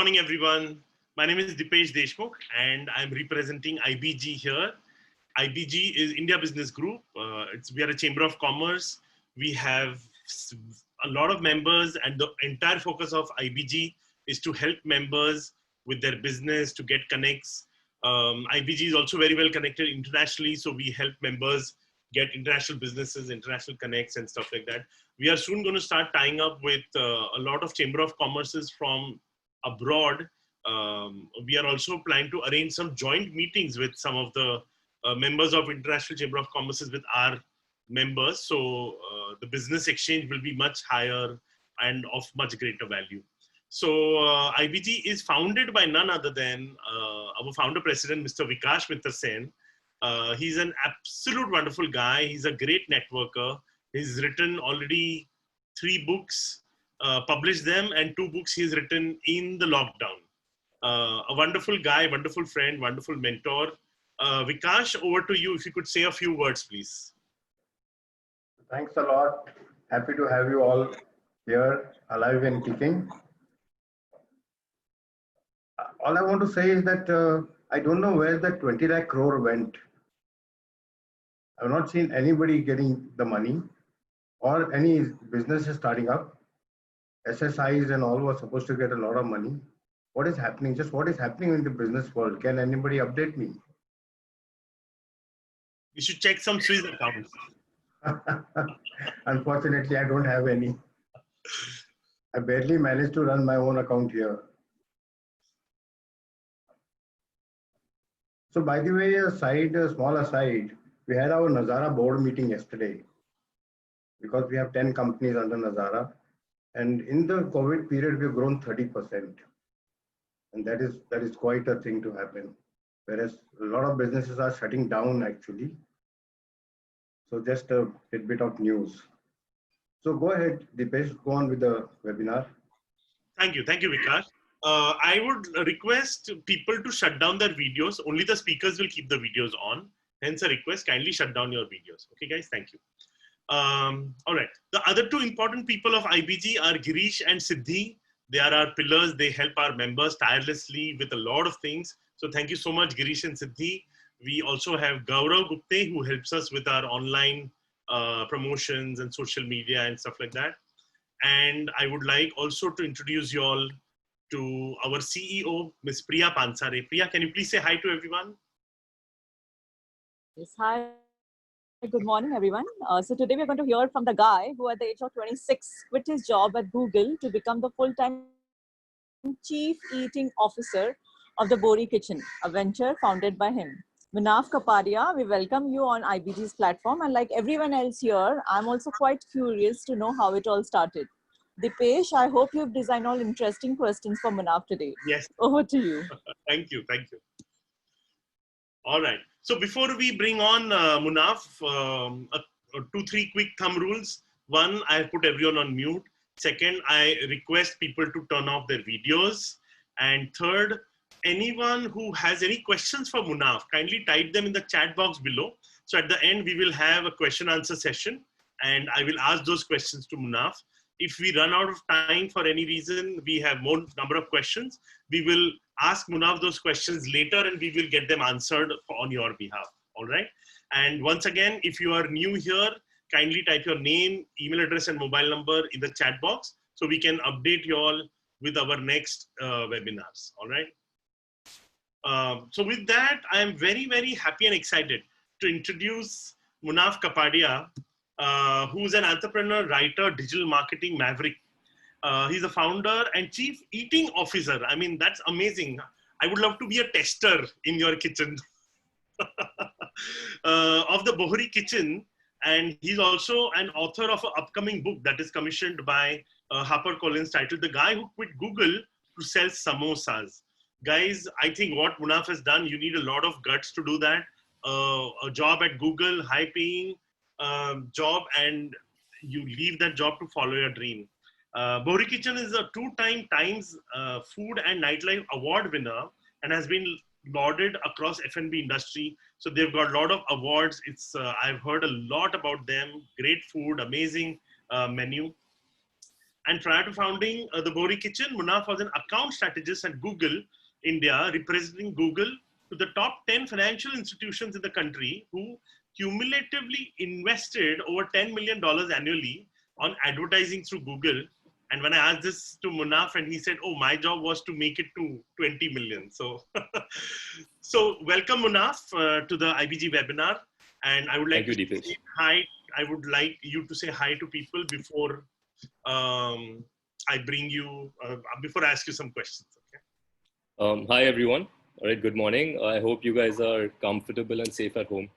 morning, everyone. My name is Dipesh Deshmukh, and I'm representing IBG here. IBG is India Business Group. We are a chamber of commerce. We have a lot of members, and the entire focus of IBG is to help members with their business to get connects. IBG is also very well connected internationally, so we help members get international businesses, international connects, and stuff like that. We are soon going to start tying up with a lot of chamber of commerces from abroad. We are also planning to arrange some joint meetings with some of the members of International Chamber of Commerce with our members. So the business exchange will be much higher and of much greater value. So IBG is founded by none other than our founder president, Mr. Vikash Mitra Sen. He's an absolute wonderful guy. He's a great networker. He's written already 3 books, published them, and 2 books he's written in the lockdown. A wonderful guy, wonderful friend, wonderful mentor. Vikash, over to you. If you could say a few words, please. Thanks a lot. Happy to have you all here, alive and kicking. All I want to say is that I don't know where the 20 lakh crore went. I've not seen anybody getting the money or any businesses starting up. SSIs and all were supposed to get a lot of money. What is happening? Just what is happening in the business world? Can anybody update me? You should check some Swiss accounts. Unfortunately, I don't have any. I barely managed to run my own account here. So by the way, a small aside, we had our Nazara board meeting yesterday because we have 10 companies under Nazara. And in the COVID period, we've grown 30%. And that is quite a thing to happen. Whereas a lot of businesses are shutting down actually. So just a bit of news. So go ahead, Dipesh, go on with the webinar. Thank you, Vikash. I would request people to shut down their videos. Only the speakers will keep the videos on. Hence a request, kindly shut down your videos. Okay guys, thank you. All right, the other 2 important people of IBG are Girish and Siddhi. They are our pillars. They help our members tirelessly with a lot of things. So thank you so much, Girish and Siddhi. We also have Gaurav Gupte, who helps us with our online promotions and social media and stuff like that. And I would like also to introduce you all to our CEO, Ms. Priya Pansare. Priya, can you please say hi to everyone? Yes, hi. Good morning, everyone. So today we're going to hear from the guy who at the age of 26 quit his job at Google to become the full-time Chief Eating Officer of the Bohri Kitchen, a venture founded by him. Munaf Kapadia, we welcome you on IBG's platform. And like everyone else here, I'm also quite curious to know how it all started. Dipesh, I hope you've designed all interesting questions for Munaf today. Yes. Over to you. Thank you. All right. So before we bring on Munaf, 2-3 quick thumb rules. 1, I put everyone on mute. 2nd, I request people to turn off their videos. And 3rd, anyone who has any questions for Munaf, kindly type them in the chat box below. So at the end, we will have a question answer session and I will ask those questions to Munaf. If we run out of time for any reason, we have more number of questions, we will ask Munaf those questions later and we will get them answered on your behalf. All right. And once again, if you are new here, kindly type your name, email address and mobile number in the chat box so we can update you all with our next webinars. All right. So with that, I am very, very happy and excited to introduce Munaf Kapadia, who's an entrepreneur, writer, digital marketing maverick. He's a founder and chief eating officer. I mean, that's amazing. I would love to be a tester in your kitchen of the Bohri Kitchen. And he's also an author of an upcoming book that is commissioned by HarperCollins titled The Guy Who Quit Google to Sell Samosas. Guys, I think what Munaf has done, you need a lot of guts to do that. A job at Google, high paying job, and you leave that job to follow your dream. Bohri Kitchen is a 2-time Times Food and Nightlife Award winner and has been lauded across F&B industry. So they've got a lot of awards. It's I've heard a lot about them. Great food, amazing menu. And prior to founding the Bohri Kitchen, Munaf was an account strategist at Google India, representing Google to the top 10 financial institutions in the country who cumulatively invested over $10 million annually on advertising through Google. And when I asked this to Munaf, and he said, "Oh, my job was to make it to 20 million." So, so welcome Munaf to the IBG webinar. And I would like Thank you, to Deepesh. say hi. I would like you to say hi to people before I bring you, before I ask you some questions. Okay? Hi, everyone. All right, good morning. I hope you guys are comfortable and safe at home.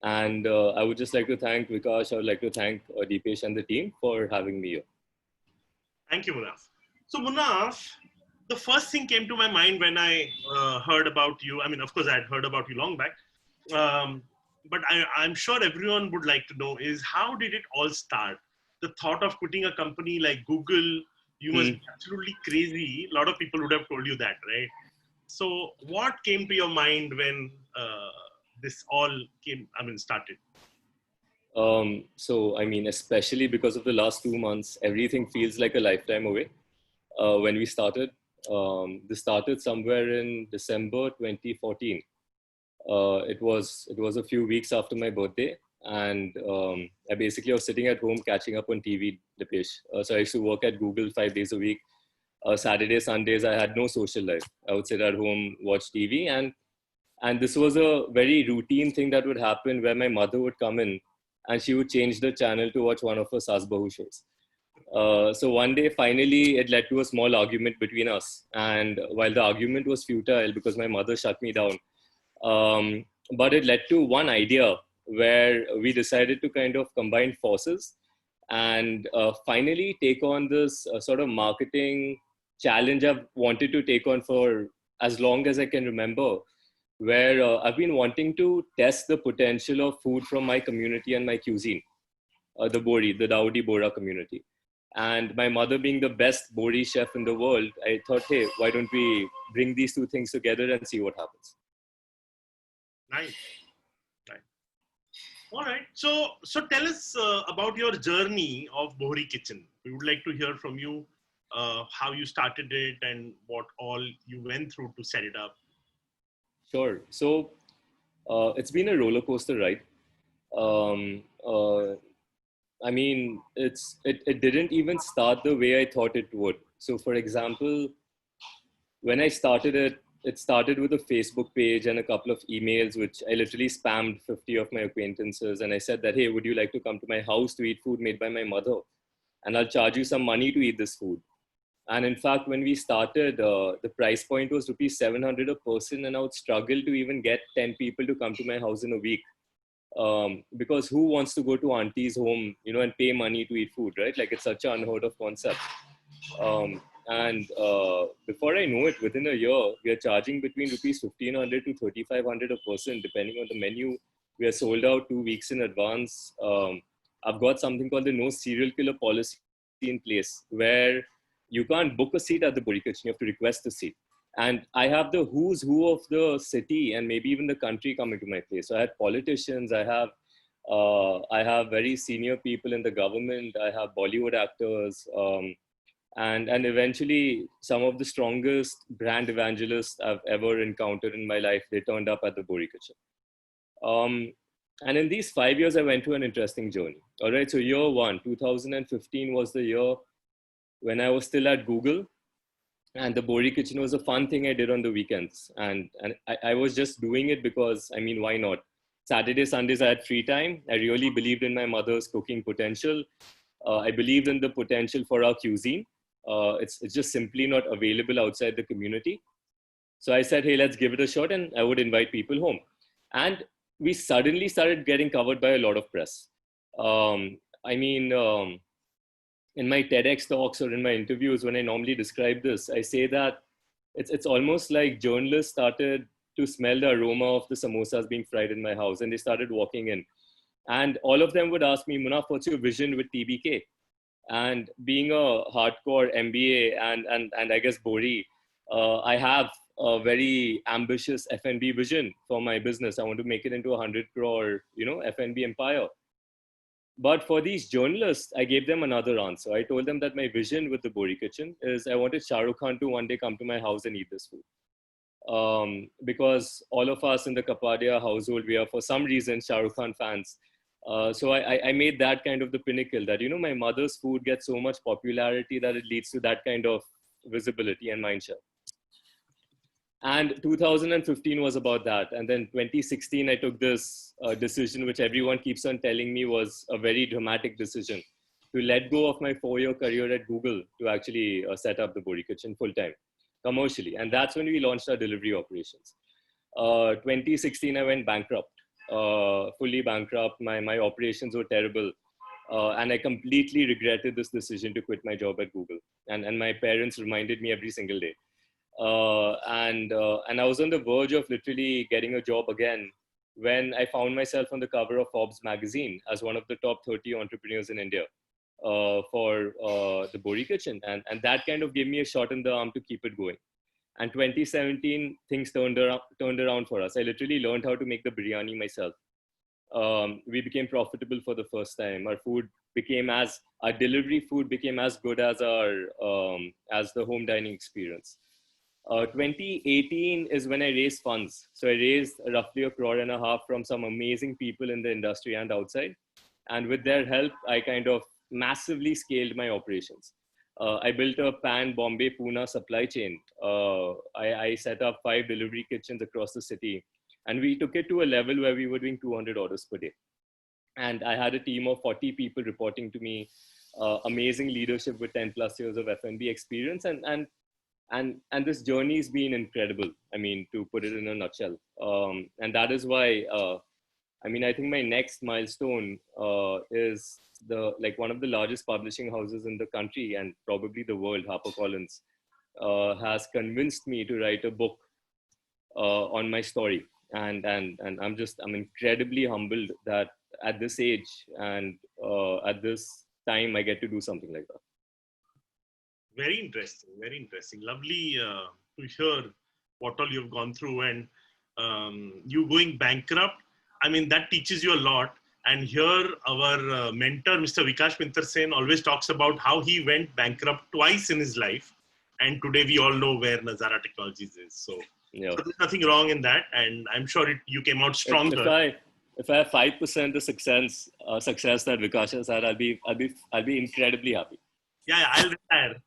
And I would just like to thank Vikash. I would like to thank Deepesh and the team for having me here. Thank you, Munaf. So, Munaf, the first thing came to my mind when I heard about you. I mean, of course, I had heard about you long back. But I'm sure everyone would like to know is how did it all start? The thought of putting a company like Google, you must be absolutely crazy. A lot of people would have told you that, right? So what came to your mind when this all started? So, I mean, especially because of the last 2 months, everything feels like a lifetime away. When we started, this started somewhere in December 2014. It was a few weeks after my birthday, and I basically was sitting at home catching up on TV, Dipesh. So I used to work at Google 5 days a week. Saturdays, Sundays, I had no social life. I would sit at home, watch TV, and this was a very routine thing that would happen where my mother would come in and she would change the channel to watch one of her Saas Bahu shows. So one day, finally, it led to a small argument between us. And while the argument was futile because my mother shut me down, but it led to one idea where we decided to kind of combine forces and finally take on this sort of marketing challenge I've wanted to take on for as long as I can remember, where I've been wanting to test the potential of food from my community and my cuisine, the Bohri, the Dawoodi Bora community. And my mother being the best Bohri chef in the world, I thought, hey, why don't we bring these two things together and see what happens? Nice. All right. So tell us about your journey of Bohri Kitchen. We would like to hear from you how you started it and what all you went through to set it up. Sure. So it's been a roller coaster ride. I mean, it didn't even start the way I thought it would. So, for example, when I started it, it started with a Facebook page and a couple of emails, which I literally spammed 50 of my acquaintances. And I said that, hey, would you like to come to my house to eat food made by my mother? And I'll charge you some money to eat this food. And in fact, when we started, the price point was rupees 700 a person. And I would struggle to even get 10 people to come to my house in a week. Because who wants to go to auntie's home, and pay money to eat food, right? Like it's such an unheard of concept. And before I know it, within a year, we are charging between rupees 1,500 to 3,500 a person, depending on the menu. We are sold out 2 weeks in advance. I've got something called the no serial killer policy in place, where you can't book a seat at the Bohri Kitchen, you have to request a seat. And I have the who's who of the city and maybe even the country coming to my place. So I had politicians, I have very senior people in the government, I have Bollywood actors, and eventually some of the strongest brand evangelists I've ever encountered in my life, they turned up at the Bohri Kitchen. And in these 5 years, I went through an interesting journey. All right, so year one, 2015 was the year when I was still at Google. And the Bohri Kitchen was a fun thing I did on the weekends. And I was just doing it because, I mean, why not? Saturday, Sundays, I had free time. I really believed in my mother's cooking potential. I believed in the potential for our cuisine. It's just simply not available outside the community. So I said, hey, let's give it a shot. And I would invite people home. And we suddenly started getting covered by a lot of press. In my TEDx talks or in my interviews, when I normally describe this, I say that it's almost like journalists started to smell the aroma of the samosas being fried in my house, and they started walking in. And all of them would ask me, Munaf, what's your vision with TBK? And being a hardcore MBA and I guess Bohri, I have a very ambitious F&B vision for my business. I want to make it into 100 crore, F&B empire. But for these journalists, I gave them another answer. I told them that my vision with the Bohri Kitchen is I wanted Shah Rukh Khan to one day come to my house and eat this food. Because all of us in the Kapadia household, we are for some reason Shah Rukh Khan fans. So I made that kind of the pinnacle that, my mother's food gets so much popularity that it leads to that kind of visibility and mindshare. And 2015 was about that. And then 2016, I took this decision, which everyone keeps on telling me was a very dramatic decision, to let go of my 4-year career at Google to actually set up the Bohri Kitchen full-time, commercially. And that's when we launched our delivery operations. 2016, I went bankrupt, fully bankrupt. My operations were terrible. And I completely regretted this decision to quit my job at Google. And my parents reminded me every single day. And I was on the verge of literally getting a job again when I found myself on the cover of Forbes magazine as one of the top 30 entrepreneurs in India for the Bohri Kitchen. And that kind of gave me a shot in the arm to keep it going. And 2017, things turned around for us. I literally learned how to make the biryani myself. We became profitable for the first time. Our delivery food became as good as as the home dining experience. 2018 is when I raised funds. So I raised roughly 1.5 crore from some amazing people in the industry and outside. And with their help, I kind of massively scaled my operations. I built a Pan, Bombay, Pune supply chain. I set up 5 delivery kitchens across the city. And we took it to a level where we were doing 200 orders per day. And I had a team of 40 people reporting to me, amazing leadership with 10 plus years of F&B experience. And this journey has been incredible. I mean, to put it in a nutshell. And that is why, I think my next milestone is one of the largest publishing houses in the country and probably the world, HarperCollins, has convinced me to write a book on my story. And I'm incredibly humbled that at this age and at this time, I get to do something like that. Very interesting, very interesting. Lovely to hear what all you've gone through, and you going bankrupt. I mean, that teaches you a lot. And here our mentor, Mr. Vikash Pintar Sen, always talks about how he went bankrupt twice in his life. And today we all know where Nazara Technologies is. So, yeah. So there's nothing wrong in that. And I'm sure you came out stronger. If I have 5% the success that Vikash has had, I'll be incredibly happy. Yeah, I'll retire.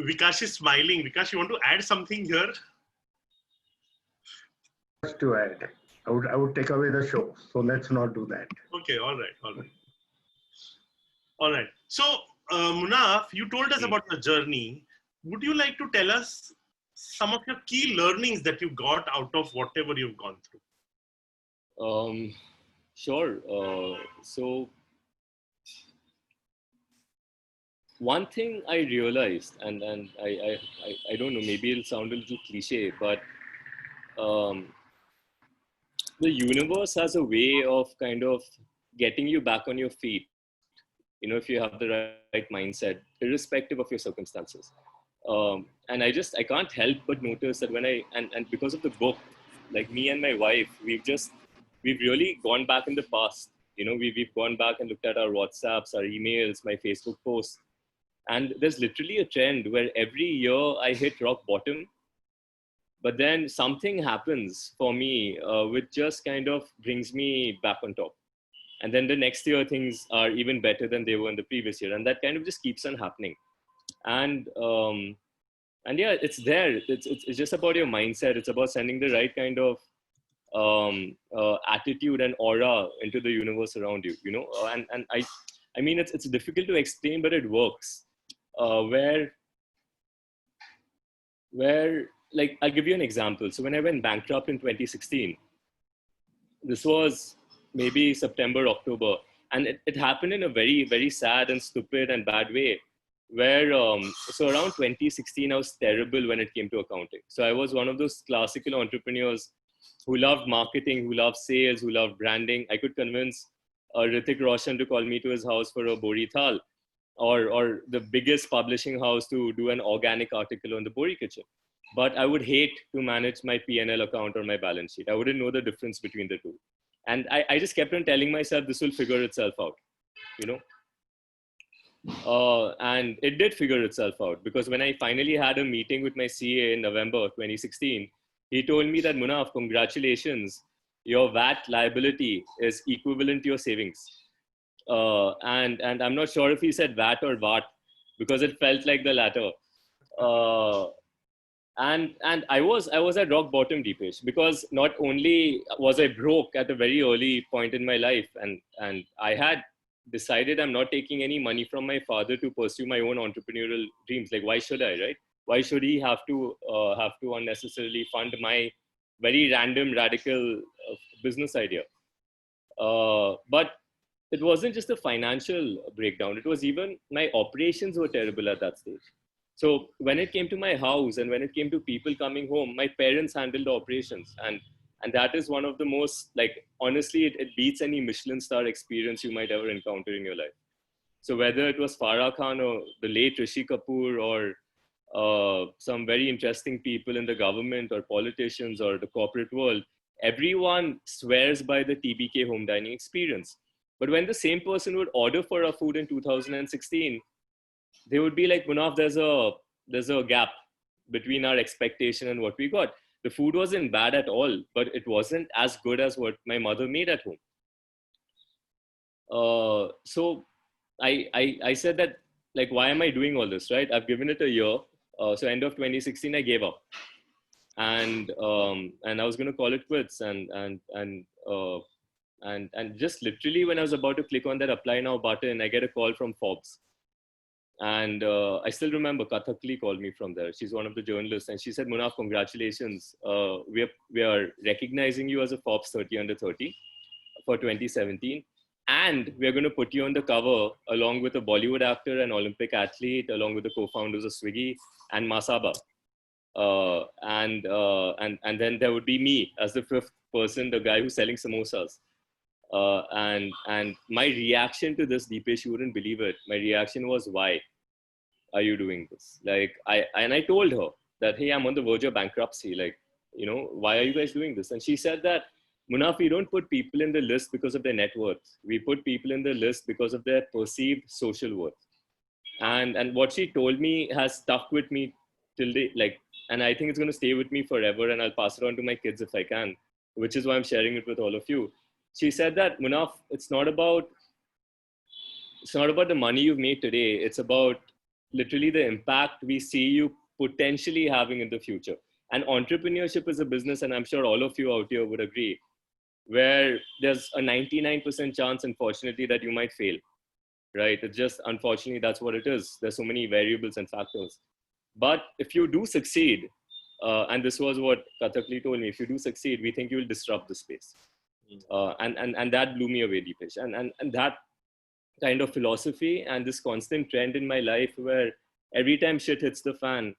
Vikash is smiling. Vikash, you want to add something here? Just to add, I would take away the show. So let's not do that. Okay, all right. So, Munaf, you told us about your journey. Would you like to tell us some of your key learnings that you got out of whatever you've gone through? Sure. So one thing I realized, and I don't know, maybe it'll sound a little cliche, but the universe has a way of kind of getting you back on your feet, if you have the right mindset, irrespective of your circumstances. And I can't help but notice that when and because of the book, like me and my wife, we've really gone back in the past. We've gone back and looked at our WhatsApps, our emails, my Facebook posts. And there's literally a trend where every year I hit rock bottom, but then something happens for me, which just kind of brings me back on top. And then the next year, things are even better than they were in the previous year. And that kind of just keeps on happening. And yeah, it's there. It's just about your mindset. It's about sending the right kind of attitude and aura into the universe around you, and I mean, it's difficult to explain, but it works. Where like, I'll give you an example. So when I went bankrupt in 2016, this was maybe September, October, and it happened in a very, very sad and stupid and bad way, where so around 2016, I was terrible when it came to accounting. So I was one of those classical entrepreneurs who loved marketing, who loved sales, who loved branding. I could convince Hrithik Roshan to call me to his house for a Bohri Thal, or the biggest publishing house to do an organic article on the Bohri Kitchen. But I would hate to manage my P&L account or my balance sheet. I wouldn't know the difference between the two. And I just kept on telling myself this will figure itself out, you know. And it did figure itself out, because when I finally had a meeting with my CA in November 2016, he told me that, Munaf, congratulations, your VAT liability is equivalent to your savings. And I'm not sure if he said VAT or VAT, because it felt like the latter. And I was at rock bottom, Deepesh, because not only was I broke at a very early point in my life, and I had decided I'm not taking any money from my father to pursue my own entrepreneurial dreams. Like, why should I, right? Why should he have to unnecessarily fund my very random, radical business idea? But it wasn't just a financial breakdown. It was even my operations were terrible at that stage. So when it came to my house and when it came to people coming home, my parents handled the operations. And that is one of the most, like, honestly, it beats any Michelin star experience you might ever encounter in your life. So whether it was Farah Khan or the late Rishi Kapoor or some very interesting people in the government or politicians or the corporate world, everyone swears by the TBK home dining experience. But when the same person would order for our food in 2016, they would be like, Munaf, there's a gap between our expectation and what we got. The food wasn't bad at all, but it wasn't as good as what my mother made at home. So I said that, like, why am I doing all this, right? I've given it a year. So end of 2016, I gave up. And I was going to call it quits. And just literally when I was about to click on that apply now button, I get a call from Forbes. And I still remember Kathakali called me from there. She's one of the journalists, and she said, Munaf, congratulations. We are recognizing you as a Forbes 30 under 30 for 2017. And we're going to put you on the cover along with a Bollywood actor and Olympic athlete, along with the co-founders of Swiggy and Masaba. And then there would be me as the fifth person, the guy who's selling samosas. And my reaction to this, Deepesh, you wouldn't believe it. My reaction was, why are you doing this? Like, I told her that, hey, I'm on the verge of bankruptcy. Like, you know, why are you guys doing this? And she said that, Munaf, we don't put people in the list because of their net worth. We put people in the list because of their perceived social worth. And what she told me has stuck with me till the, like, and I think it's going to stay with me forever, and I'll pass it on to my kids if I can, which is why I'm sharing it with all of you. She said that, Munaf, it's not about the money you've made today. It's about literally the impact we see you potentially having in the future. And entrepreneurship is a business, and I'm sure all of you out here would agree, where there's a 99% chance, unfortunately, that you might fail, right? It's just, unfortunately, that's what it is. There's so many variables and factors. But if you do succeed, and this was what Kathakali told me, if you do succeed, we think you will disrupt the space. And that blew me away, Deepesh. And that kind of philosophy and this constant trend in my life where every time shit hits the fan,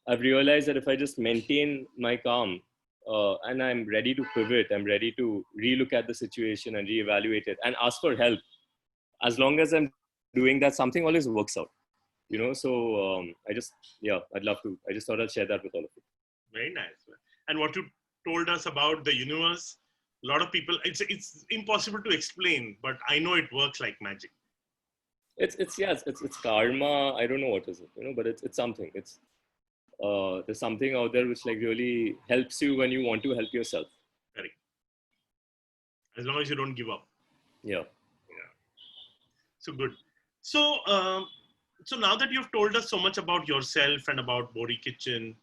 I've realized that if I just maintain my calm and I'm ready to pivot, I'm ready to relook at the situation and reevaluate it and ask for help. As long as I'm doing that, something always works out, you know? So I'd love to. I just thought I'd share that with all of you. Very nice. And what you told us about the universe, a lot of people, it's impossible to explain, but I know it works like magic. It's karma. I don't know what is it, you know, but it's something. It's there's something out there which like really helps you when you want to help yourself. Correct. As long as you don't give up. Yeah. So good. So so now that you've told us so much about yourself and about Bohri Kitchen,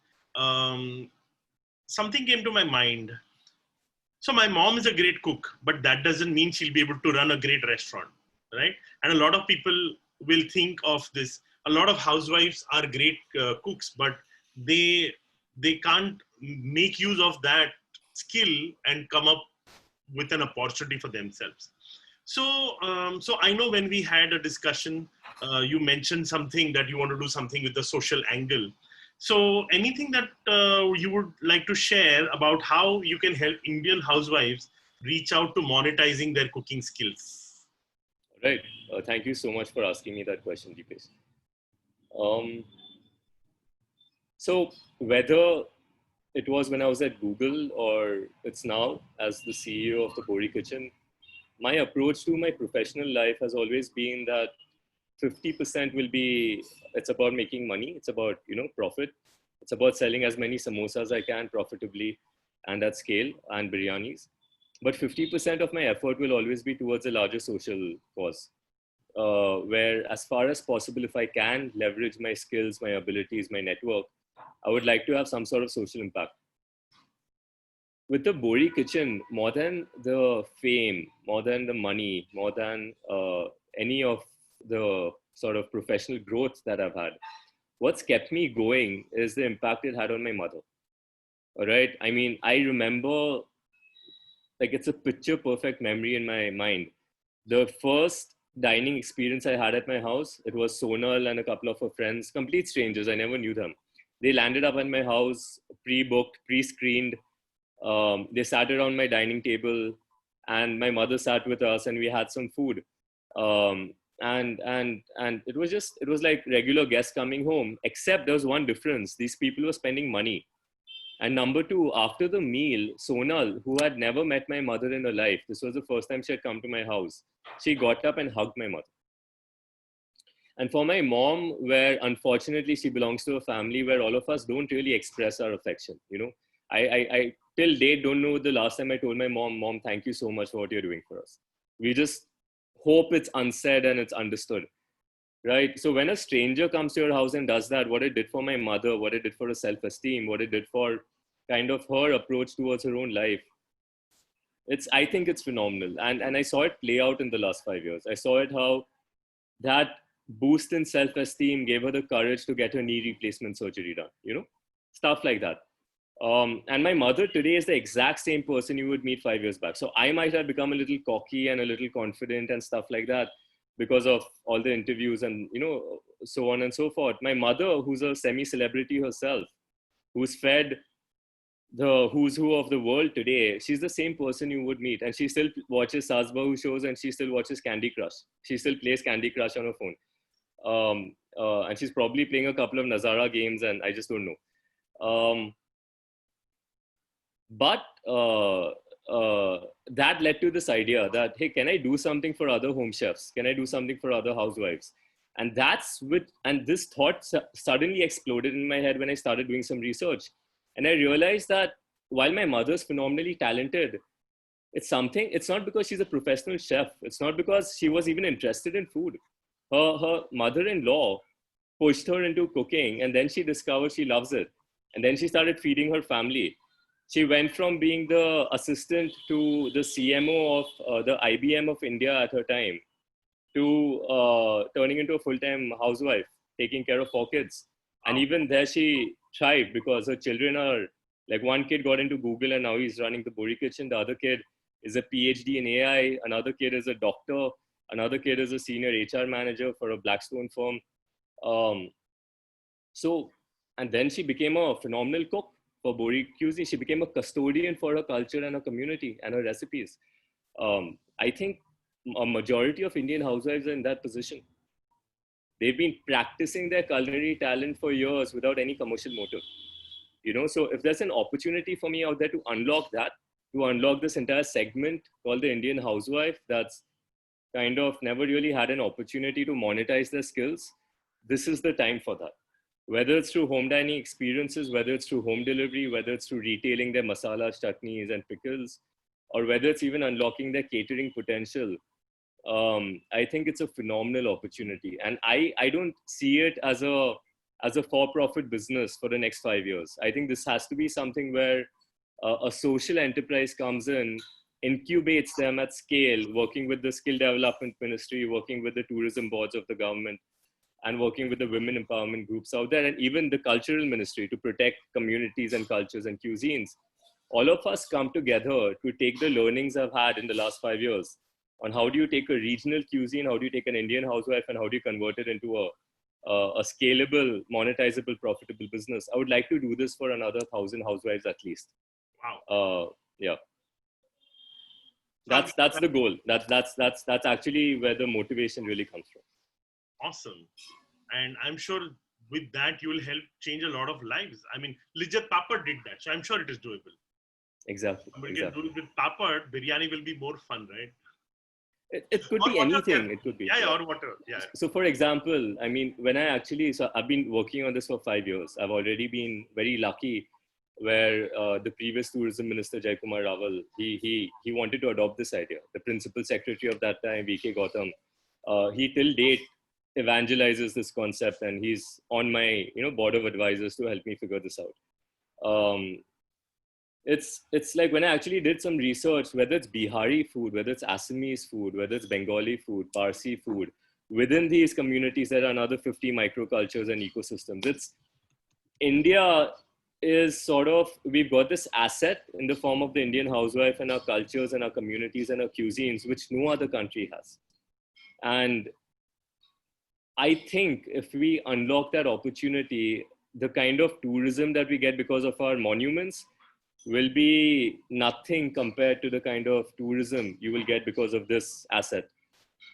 something came to my mind. So my mom is a great cook, but that doesn't mean she'll be able to run a great restaurant, right? And a lot of people will think of this. A lot of housewives are great cooks, but they can't make use of that skill and come up with an opportunity for themselves. So, so I know when we had a discussion, you mentioned something that you want to do something with the social angle. So anything that you would like to share about how you can help Indian housewives reach out to monetizing their cooking skills? Right. Thank you so much for asking me that question, Deepesh. So whether it was when I was at Google, or it's now as the CEO of the Bohri Kitchen, my approach to my professional life has always been that 50% will be, it's about making money. It's about, profit. It's about selling as many samosas as I can profitably and at scale, and biryanis. But 50% of my effort will always be towards a larger social cause, where as far as possible, if I can leverage my skills, my abilities, my network, I would like to have some sort of social impact. With the Bohri Kitchen, more than the fame, more than the money, more than any of the sort of professional growth that I've had, what's kept me going is the impact it had on my mother. All right. I mean, I remember, like, it's a picture perfect memory in my mind. The first dining experience I had at my house, it was Sonal and a couple of her friends, complete strangers. I never knew them. They landed up at my house, pre-booked, pre-screened. They sat around my dining table, and my mother sat with us, and we had some food. And it was like regular guests coming home, except there was one difference. These people were spending money. And number two, after the meal, Sonal, who had never met my mother in her life, this was the first time she had come to my house, she got up and hugged my mother. And for my mom, where unfortunately she belongs to a family where all of us don't really express our affection, I till date don't know the last time I told my mom, thank you so much for what you're doing for us. We just hope it's unsaid and it's understood, right? So when a stranger comes to your house and does that, what it did for my mother, what it did for her self-esteem, what it did for kind of her approach towards her own life, I think it's phenomenal. And I saw it play out in the last 5 years. I saw it how that boost in self-esteem gave her the courage to get her knee replacement surgery done, stuff like that. And my mother today is the exact same person you would meet 5 years back. So I might have become a little cocky and a little confident and stuff like that because of all the interviews and, so on and so forth. My mother, who's a semi-celebrity herself, who's fed the who's who of the world today, she's the same person you would meet. And she still watches Saas Bahu shows, and she still watches Candy Crush. She still plays Candy Crush on her phone. And she's probably playing a couple of Nazara games, and I just don't know. But that led to this idea that, hey, can I do something for other home chefs? Can I do something for other housewives? And this thought suddenly exploded in my head when I started doing some research. And I realized that while my mother's phenomenally talented, it's not because she's a professional chef. It's not because she was even interested in food. Her mother-in-law pushed her into cooking, and then she discovered she loves it. And then she started feeding her family. She went from being the assistant to the CMO of the IBM of India at her time to turning into a full-time housewife, taking care of 4 kids. And even there she thrived because her children are, like, one kid got into Google and now he's running the Bohri Kitchen. The other kid is a PhD in AI. Another kid is a doctor. Another kid is a senior HR manager for a Blackstone firm. And then she became a phenomenal cook for Bohri cuisine. She became a custodian for her culture and her community and her recipes. I think a majority of Indian housewives are in that position. They've been practicing their culinary talent for years without any commercial motive. So if there's an opportunity for me out there to unlock this entire segment called the Indian housewife that's kind of never really had an opportunity to monetize their skills, this is the time for that. Whether it's through home dining experiences, whether it's through home delivery, whether it's through retailing their masalas, chutneys, and pickles, or whether it's even unlocking their catering potential, I think it's a phenomenal opportunity. And I don't see it as a for-profit business for the next 5 years. I think this has to be something where a social enterprise comes in, incubates them at scale, working with the skill development ministry, working with the tourism boards of the government, and working with the women empowerment groups out there, and even the cultural ministry to protect communities and cultures and cuisines. All of us come together to take the learnings I've had in the last 5 years on how do you take a regional cuisine, how do you take an Indian housewife, and how do you convert it into a scalable, monetizable, profitable business. I would like to do this for another 1,000 housewives at least. Wow. Yeah. That's the goal. That's actually where the motivation really comes from. Awesome. And I'm sure with that, you will help change a lot of lives. I mean, Lijjat Papad did that, so I'm sure it is doable. Exactly. But you can do it with papad, biryani will be more fun, right? It could Or be water, anything. It could be. yeah, or water. Yeah. So for example, I mean, so I've been working on this for 5 years. I've already been very lucky where the previous tourism minister, Jaikumar Raval, he wanted to adopt this idea. The principal secretary of that time, VK Gautam, he till date evangelizes this concept, and he's on my board of advisors to help me figure this out. It's like when I actually did some research, whether it's Bihari food, whether it's Assamese food, whether it's Bengali food, Parsi food, within these communities there are another 50 microcultures and ecosystems. India is sort of, we've got this asset in the form of the Indian housewife and our cultures and our communities and our cuisines, which no other country has. And I think if we unlock that opportunity, the kind of tourism that we get because of our monuments will be nothing compared to the kind of tourism you will get because of this asset.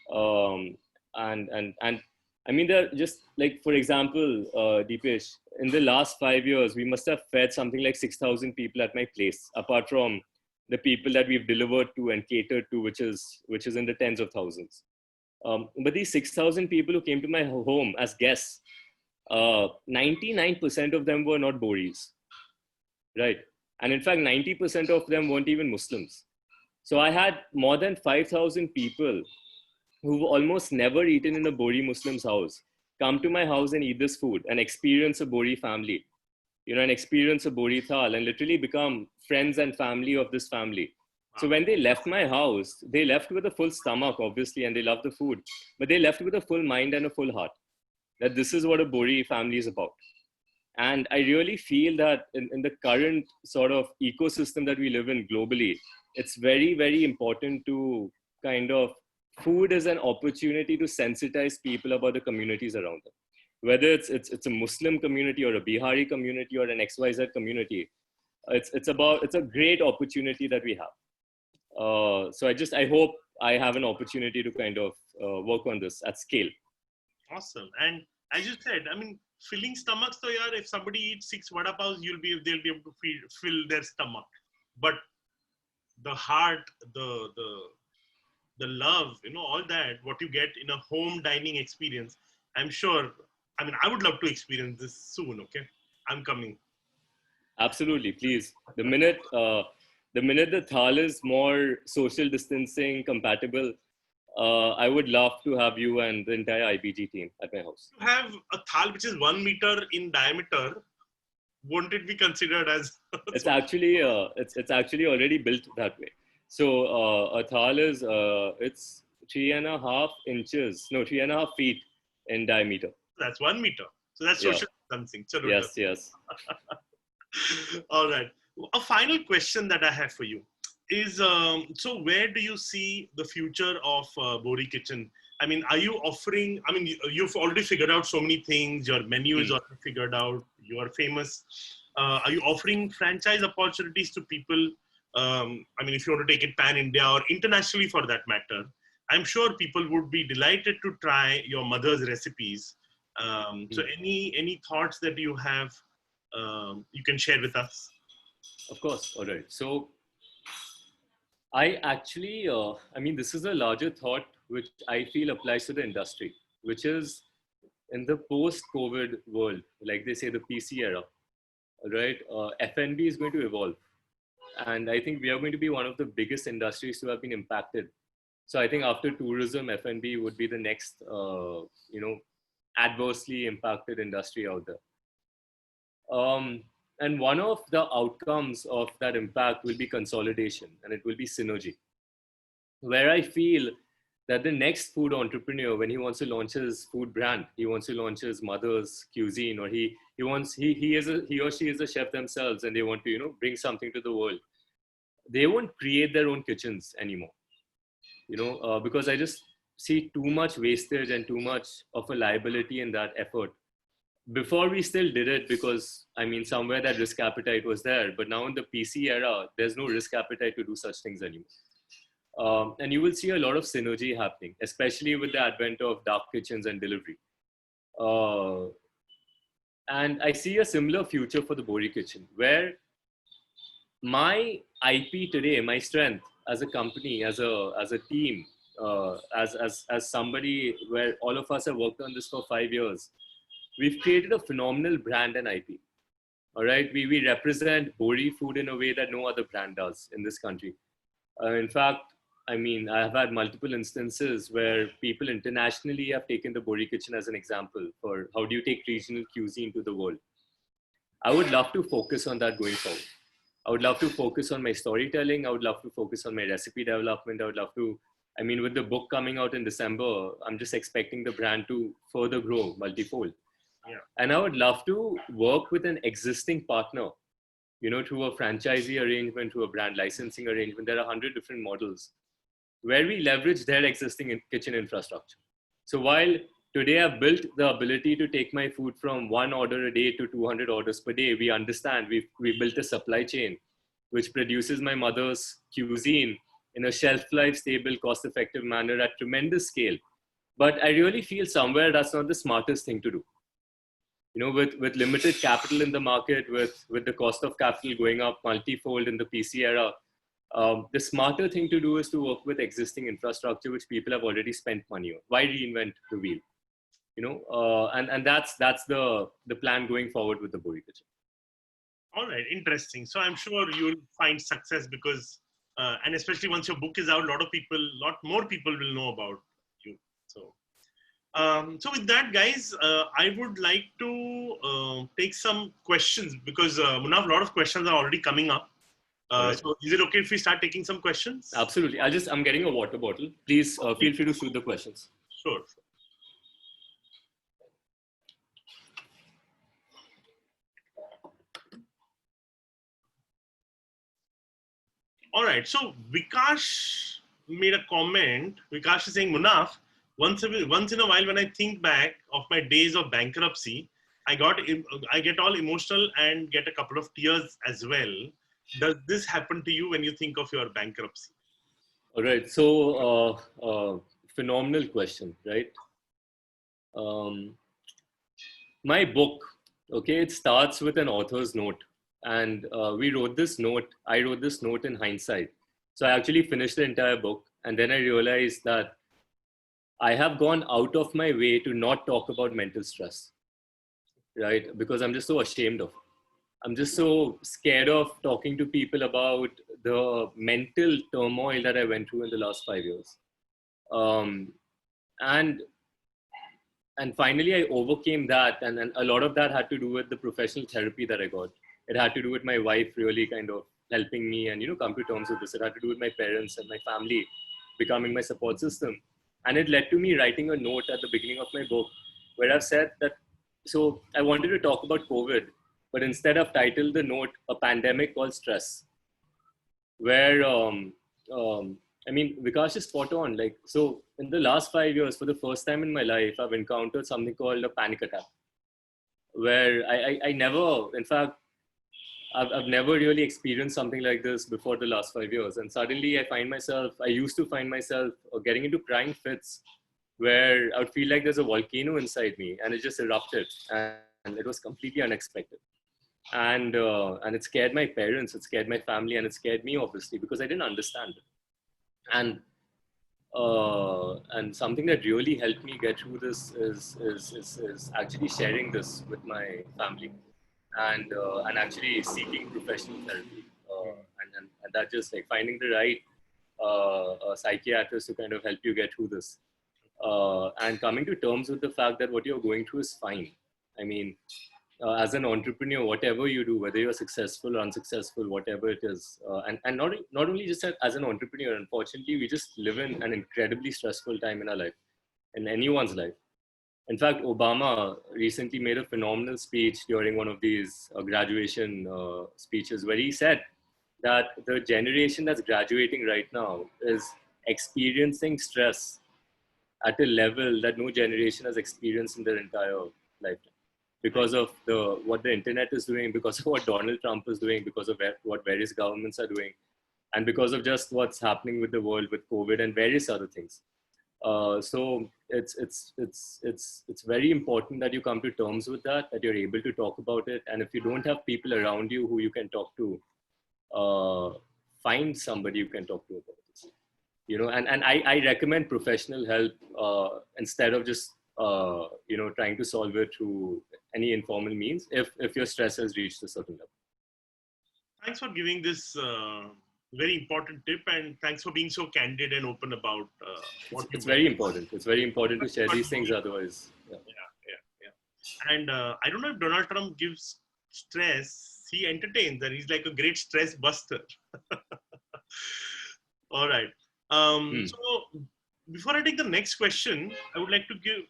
And I mean, they're just like, for example, Deepesh, in the last 5 years, we must have fed something like 6,000 people at my place, apart from the people that we've delivered to and catered to, which is in the tens of thousands. But these 6,000 people who came to my home as guests, 99% of them were not Bohris, right? And in fact, 90% of them weren't even Muslims. So I had more than 5,000 people who've almost never eaten in a Bohri Muslim's house come to my house and eat this food and experience a Bohri family, and experience a Bohri thal and literally become friends and family of this family. So when they left my house, they left with a full stomach, obviously, and they loved the food, but they left with a full mind and a full heart, that this is what a Bohri family is about. And I really feel that in the current sort of ecosystem that we live in globally, it's very, very important to kind of, food is an opportunity to sensitize people about the communities around them. Whether it's a Muslim community or a Bihari community or an XYZ community, it's a great opportunity that we have. So I hope I have an opportunity to kind of work on this at scale. Awesome. And as you said, I mean, filling stomachs, so yeah, if somebody eats 6 vada paos, they'll be able to fill their stomach. But the heart, the love, all that, what you get in a home dining experience, I'm sure, I mean, I would love to experience this soon, okay? I'm coming. Absolutely, please. The minute the thal is more social distancing compatible, I would love to have you and the entire IBG team at my house. To have a thal which is 1 meter in diameter, won't it be considered as? It's actually already built that way. So a thal is it's 3.5 feet in diameter. That's 1 meter. So that's social distancing. Yes. All right. A final question that I have for you is, so where do you see the future of Bohri Kitchen? I mean, are you offering, I mean, you've already figured out so many things, your menu is already figured out, you are famous. Are you offering franchise opportunities to people? I mean, if you want to take it pan-India or internationally for that matter, I'm sure people would be delighted to try your mother's recipes. So any thoughts that you have, you can share with us? Of course. All right. So I actually, I mean, this is a larger thought which I feel applies to the industry, which is in the post-COVID world, like they say, the PC era, right? F&B is going to evolve. And I think we are going to be one of the biggest industries to have been impacted. So I think after tourism, F&B would be the next, adversely impacted industry out there. And one of the outcomes of that impact will be consolidation, and it will be synergy. Where I feel that the next food entrepreneur, when he wants to launch his food brand, he wants to launch his mother's cuisine, or he or she is a chef themselves, and they want to bring something to the world, they won't create their own kitchens anymore, because I just see too much wastage and too much of a liability in that effort. Before we still did it because, I mean, somewhere that risk appetite was there, but now in the PC era, there's no risk appetite to do such things anymore. And you will see a lot of synergy happening, especially with the advent of dark kitchens and delivery. And I see a similar future for the Bohri Kitchen, where my IP today, my strength as a company, as a team, as somebody where all of us have worked on this for 5 years, we've created a phenomenal brand and IP. All right, we represent Bohri food in a way that no other brand does in this country. In fact, I mean, I've had multiple instances where people internationally have taken the Bohri Kitchen as an example for how do you take regional cuisine to the world. I would love to focus on that going forward. I would love to focus on my storytelling. I would love to focus on my recipe development. I would love to, I mean, with the book coming out in December, I'm just expecting the brand to further grow multifold. Yeah. And I would love to work with an existing partner, you know, through a franchisee arrangement, through a brand licensing arrangement. There are 100 different models where we leverage their existing kitchen infrastructure. So while today I've built the ability to take my food from 1 order a day to 200 orders per day, we understand we built a supply chain which produces my mother's cuisine in a shelf life stable, cost effective manner at tremendous scale. But I really feel somewhere that's not the smartest thing to do. You know, with limited capital in the market, with the cost of capital going up multifold in the PC era, the smarter thing to do is to work with existing infrastructure which people have already spent money on. Why reinvent the wheel? You know, and that's the plan going forward with the Bohri Kitchen. All right, interesting. So I'm sure you'll find success because, and especially once your book is out, a lot more people will know about you. So. So with that, guys, I would like to take some questions because Munaf, a lot of questions are already coming up. Right. So is it okay if we start taking some questions? Absolutely. I'm getting a water bottle. Please feel free to shoot the questions. Sure. All right. So Vikash made a comment. Vikash is saying, Munaf, once in a while, when I think back of my days of bankruptcy, I get all emotional and get a couple of tears as well. Does this happen to you when you think of your bankruptcy? All right. So, phenomenal question, right? My book, okay, it starts with an author's note. And I wrote this note in hindsight. So I actually finished the entire book. And then I realized that I have gone out of my way to not talk about mental stress, right? Because I'm just so ashamed of it. I'm just so scared of talking to people about the mental turmoil that I went through in the last 5 years. And finally, I overcame that. And a lot of that had to do with the professional therapy that I got. It had to do with my wife really kind of helping me and, you know, come to terms with this. It had to do with my parents and my family becoming my support system. And it led to me writing a note at the beginning of my book where I've said that, so I wanted to talk about COVID, but instead I've titled the note A Pandemic Called Stress, where, I mean, Vikash is spot on. Like, so in the last 5 years, for the first time in my life, I've encountered something called a panic attack, where I never, in fact, I've never really experienced something like this before the last 5 years. And suddenly I used to find myself getting into crying fits where I would feel like there's a volcano inside me and it just erupted. And it was completely unexpected. And it scared my parents, it scared my family, and it scared me obviously because I didn't understand it. And something that really helped me get through this is actually sharing this with my family. And actually seeking professional therapy, and that just like finding the right psychiatrist to kind of help you get through this, and coming to terms with the fact that what you're going through is fine. I mean, as an entrepreneur, whatever you do, whether you're successful or unsuccessful, whatever it is, and not only just as an entrepreneur, unfortunately, we just live in an incredibly stressful time in our life, in anyone's life. In fact, Obama recently made a phenomenal speech during one of these graduation speeches where he said that the generation that's graduating right now is experiencing stress at a level that no generation has experienced in their entire lifetime because of what the internet is doing, because of what Donald Trump is doing, because of what various governments are doing, and because of just what's happening with the world with COVID and various other things. So it's very important that you come to terms with that you're able to talk about it. And if you don't have people around you who you can talk to, find somebody you can talk to about this. And I recommend professional help instead of just trying to solve it through any informal means if your stress has reached a certain level. Thanks for giving this very important tip, and thanks for being so candid and open about what it's very important. It's very important to share these things, otherwise. Yeah. And I don't know if Donald Trump gives stress. He entertains, and he's like a great stress buster. All right. So before I take the next question, I would like to give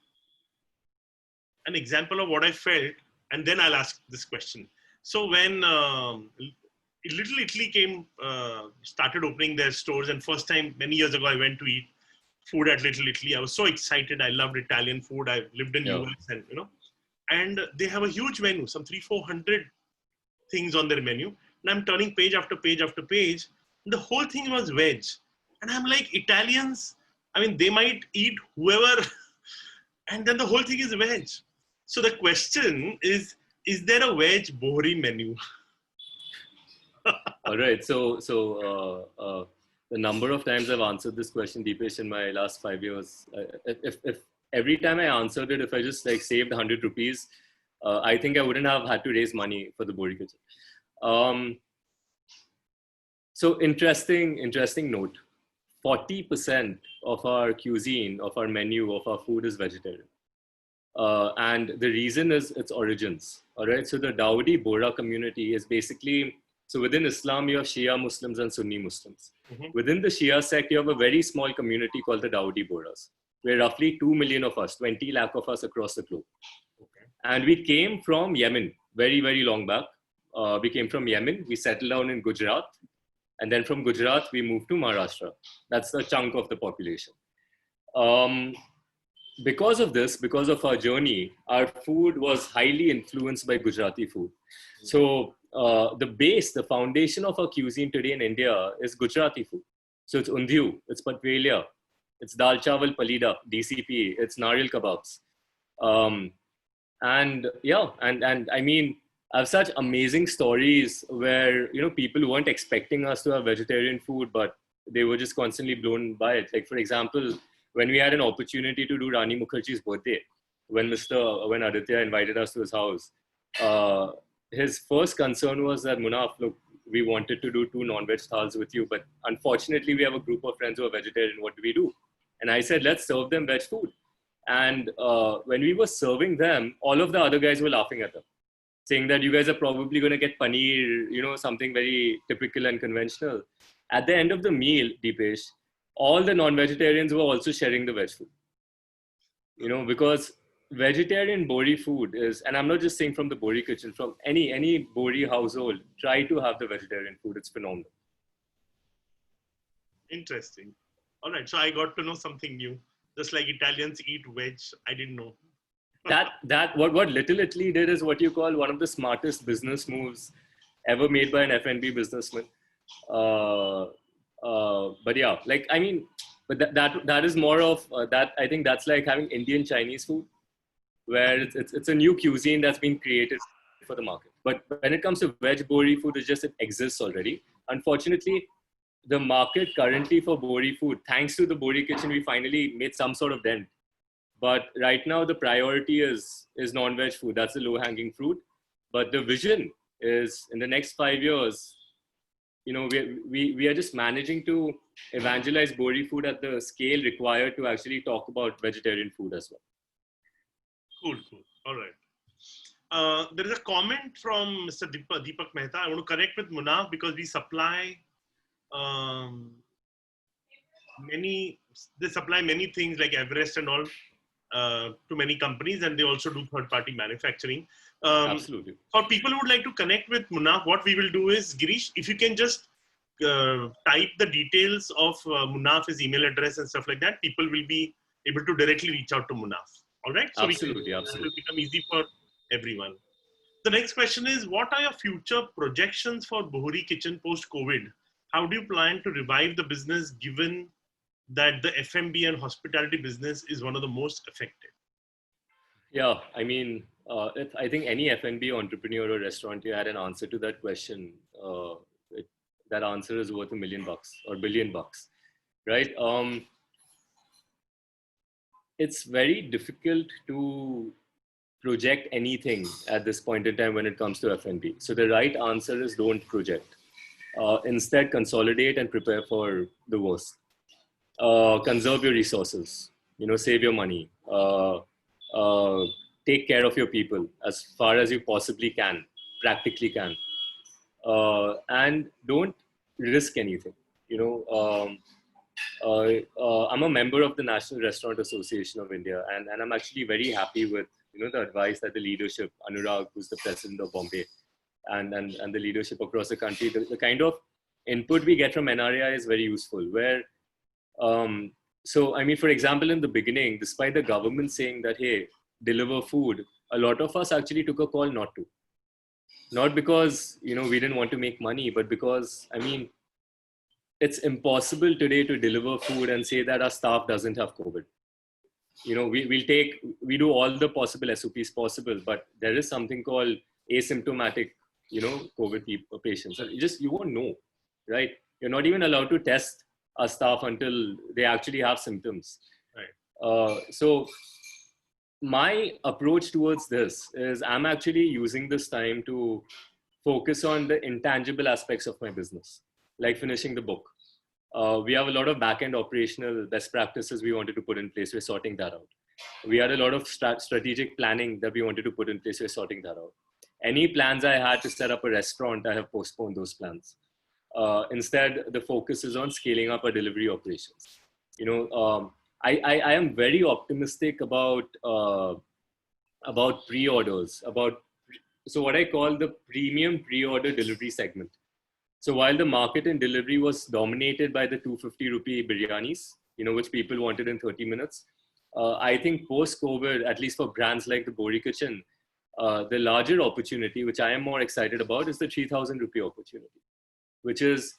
an example of what I felt, and then I'll ask this question. So when Little Italy started opening their stores, and first time many years ago I went to eat food at Little Italy. I was so excited. I loved Italian food. I lived in US, and they have a huge menu, some 300-400 things on their menu. And I'm turning page after page after page. And the whole thing was veg. And I'm like, Italians, I mean, they might eat whoever, and then the whole thing is veg. So the question is there a veg Bohri menu? All right. So the number of times I've answered this question, Deepesh, in my last 5 years, if every time I answered it, if I just like saved 100 rupees, I think I wouldn't have had to raise money for the Bohri Kitchen. So interesting note. 40% of our cuisine, of our menu, of our food is vegetarian. And the reason is its origins. All right. So the Dawoodi Bohra community is basically, so within Islam, you have Shia Muslims and Sunni Muslims. Mm-hmm. Within the Shia sect, you have a very small community called the Dawoodi Bohras. We're roughly 2 million of us, 20 lakh of us across the globe. Okay. And we came from Yemen, very, very long back. We came from Yemen. We settled down in Gujarat. And then from Gujarat, we moved to Maharashtra. That's the chunk of the population. Because of this, because of our journey, our food was highly influenced by Gujarati food. So the foundation of our cuisine today in India is Gujarati food. So it's undhiyu, it's patvelia, it's dal chawal palida, DCP, it's nariyal kebabs. And I mean, I have such amazing stories where, people weren't expecting us to have vegetarian food, but they were just constantly blown by it. Like, for example, when we had an opportunity to do Rani Mukherjee's birthday, when Aditya invited us to his house, his first concern was that, Munaf, look, we wanted to do 2 non-veg thals with you, but unfortunately we have a group of friends who are vegetarian. What do we do? And I said, let's serve them veg food. And when we were serving them, all of the other guys were laughing at them, saying that you guys are probably going to get paneer, something very typical and conventional. At the end of the meal, Deepesh, all the non-vegetarians were also sharing the veg food. Because vegetarian Bohri food is, and I'm not just saying from the Bohri Kitchen, from any Bohri household, try to have the vegetarian food. It's phenomenal. Interesting. All right. So I got to know something new. Just like Italians eat veg, I didn't know. What Little Italy did is what you call one of the smartest business moves ever made by an F&B businessman. But yeah, like, I mean, but that is more of that. I think that's like having Indian Chinese food, where it's a new cuisine that's been created for the market. But when it comes to veg Bohri food, it exists already. Unfortunately, the market currently for Bohri food, thanks to the Bohri Kitchen, we finally made some sort of dent. But right now the priority is non-veg food. That's the low-hanging fruit. But the vision is in the next 5 years, we are just managing to evangelize Bohri food at the scale required to actually talk about vegetarian food as well. Cool. All right. There is a comment from Mr. Deepak Mehta. I want to connect with Munaf because we supply many things like Everest and all to many companies, and they also do third-party manufacturing. Absolutely. For people who would like to connect with Munaf, what we will do is, Girish, if you can just type the details of Munaf, his email address and stuff like that, people will be able to directly reach out to Munaf. All right? So absolutely. It will become easy for everyone. The next question is, what are your future projections for Bohri Kitchen post-COVID? How do you plan to revive the business given that the F&B and hospitality business is one of the most affected? Yeah, I mean, if I think any F&B entrepreneur or restaurateur had an answer to that question, that answer is worth $1 million or $1 billion, right? It's very difficult to project anything at this point in time when it comes to F&B. So the right answer is don't project. Instead, consolidate and prepare for the worst. Conserve your resources, save your money, take care of your people as far as you possibly can, practically can, and don't risk anything. I'm a member of the National Restaurant Association of India, and I'm actually very happy with the advice that the leadership, Anurag, who's the president of Bombay, and the leadership across the country, the kind of input we get from NRAI is very useful. Where so I mean, for example, in the beginning, despite the government saying that, hey, deliver food, a lot of us actually took a call not to. Not because we didn't want to make money, but because, I mean, it's impossible today to deliver food and say that our staff doesn't have COVID. We do all the possible SOPs possible, but there is something called asymptomatic, COVID patients. You won't know, right? You're not even allowed to test our staff until they actually have symptoms. Right. So my approach towards this is I'm actually using this time to focus on the intangible aspects of my business, like finishing the book. We have a lot of back-end operational best practices we wanted to put in place. We're sorting that out. We had a lot of strategic planning that we wanted to put in place. We're sorting that out. Any plans I had to set up a restaurant, I have postponed those plans. Instead, the focus is on scaling up our delivery operations. I am very optimistic about pre-orders, so what I call the premium pre-order delivery segment. So while the market in delivery was dominated by the 250 rupee biryanis, which people wanted in 30 minutes, I think post-COVID, at least for brands like the Bohri Kitchen, the larger opportunity, which I am more excited about, is the 3,000 rupee opportunity, which is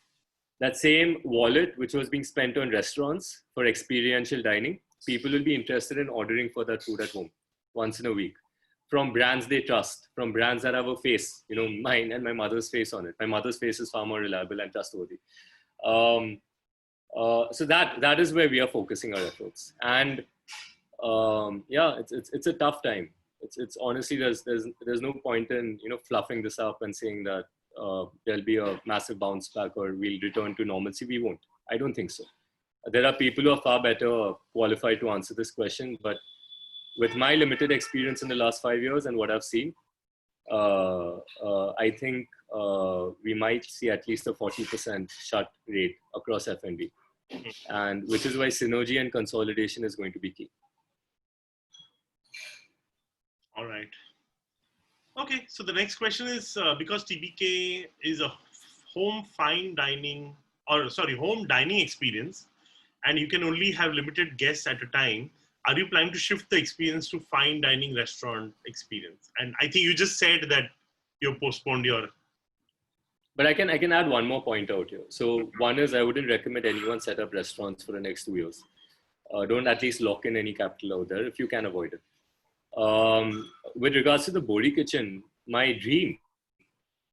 that same wallet which was being spent on restaurants for experiential dining. People will be interested in ordering for that food at home once in a week from brands they trust, from brands that have a face, mine and my mother's face on it. My mother's face is far more reliable and trustworthy. So that is where we are focusing our efforts. And it's a tough time. It's honestly, there's no point in fluffing this up and saying that there'll be a massive bounce back or we'll return to normalcy. We won't. I don't think so. There are people who are far better qualified to answer this question, but with my limited experience in the last 5 years and what I've seen, I think we might see at least a 40% shut rate across F&B, and which is why synergy and consolidation is going to be key. All right. Okay, so the next question is, because TBK is a home dining experience, and you can only have limited guests at a time, are you planning to shift the experience to fine dining restaurant experience? And I think you just said that you postponed your... But I can add one more point out here. So one is, I wouldn't recommend anyone set up restaurants for the next 2 years. Don't at least lock in any capital out there if you can avoid it. With regards to the Bohri Kitchen, my dream